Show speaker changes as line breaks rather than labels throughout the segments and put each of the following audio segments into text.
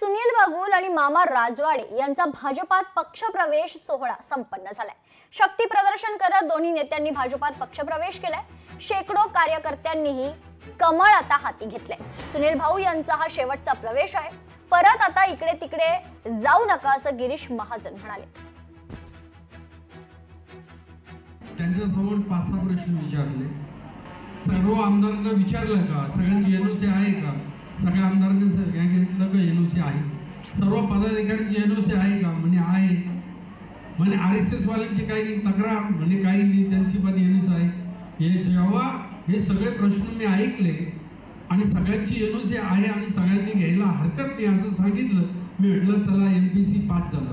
सुनील बागुल आणि मामा राजवाडे यांचा भाजपात पक्षप्रवेश सोहळा संपन्न झालाय। शक्ती प्रदर्शन करत दोन्ही नेत्यांनी भाजपात पक्षप्रवेश केलाय। शेकडो कार्यकर्त्यांनीही कमळ आता हाती घेतलंय। सुनील भाऊ यांचा हा शेवटचा प्रवेश आहे, परत आता इकडे तिकडे जाऊ नका असं गिरीश महाजन म्हणाले।
त्यांच्या समोर 5-6 प्रश्न विचारले। सर्व आमदारांना विचारलं का सगळ्यांची एनओसी आहे का? सगळ्या आमदारांनी सांगितलं का एनओसी आहे? सर्व पदाधिकाऱ्यांची एनओसी आहे का? म्हणे आहे। म्हणे आरएसएस वाल्यांची काही तक्रार? म्हणे काही नाही, त्यांची पण एनओसी आहे। हे जेव्हा हे सगळे प्रश्न मी ऐकले आणि सगळ्यांची एनओसी आहे आणि सगळ्यांनी घ्यायला हरकत नाही असं सांगितलं, मी म्हटलं चला एमपीसी पास झालं।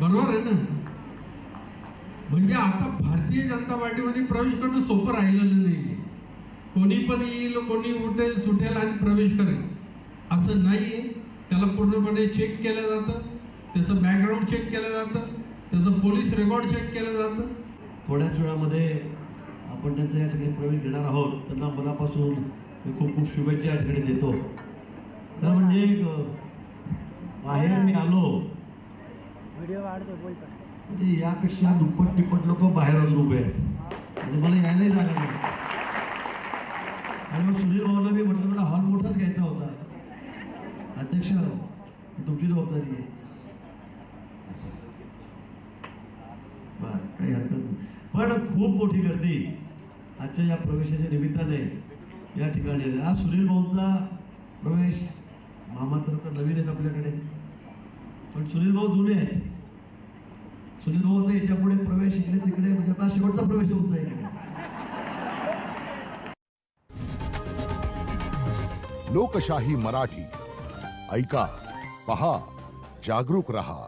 बरोबर आहे ना? म्हणजे आता भारतीय जनता पार्टीमध्ये प्रवेश करणं सोपं राहिलेलं नाहीये। कोणी पण येईल, कोणी उठेल सुटेल आणि प्रवेश करेल असं नाहीये। त्याला पूर्णपणे चेक केलं जातं, त्याचं बॅकग्राऊंड चेक केलं जातं, त्याचं पोलीस रेकॉर्ड चेक केलं जातं।
थोड्याच वेळामध्ये आपण त्यांचा या ठिकाणी प्रवेश घेणार आहोत। त्यांना मनापासून खूप खूप शुभेच्छा या ठिकाणी देतो। तर म्हणजे बाहेर मी आलो म्हणजे यापेक्षा दुप्पट तिप्पट लोक बाहेर अजून उभे आहेत आणि मला यायलाही जागा नाही। आणि मग सुनील भाऊला मी म्हटलं मला हॉल मोठाच घ्यायचा होता। अध्यक्ष तुमची जबाबदारी आहे, काही हरकत नाही। पण खूप मोठी गर्दी आजच्या या प्रवेशाच्या निमित्ताने या ठिकाणी। आज सुनील भाऊचा प्रवेश, मामा तर नवीन आहेत आपल्याकडे, पण सुनील भाऊ जुने आहेत। सुनील भाऊ आता याच्या पुढे प्रवेश इकडे तिकडे म्हणजे आता शेवटचा प्रवेश तुमचा इकडे।
लोकशाही मराठी ऐका, पहा, जागरूक रहा।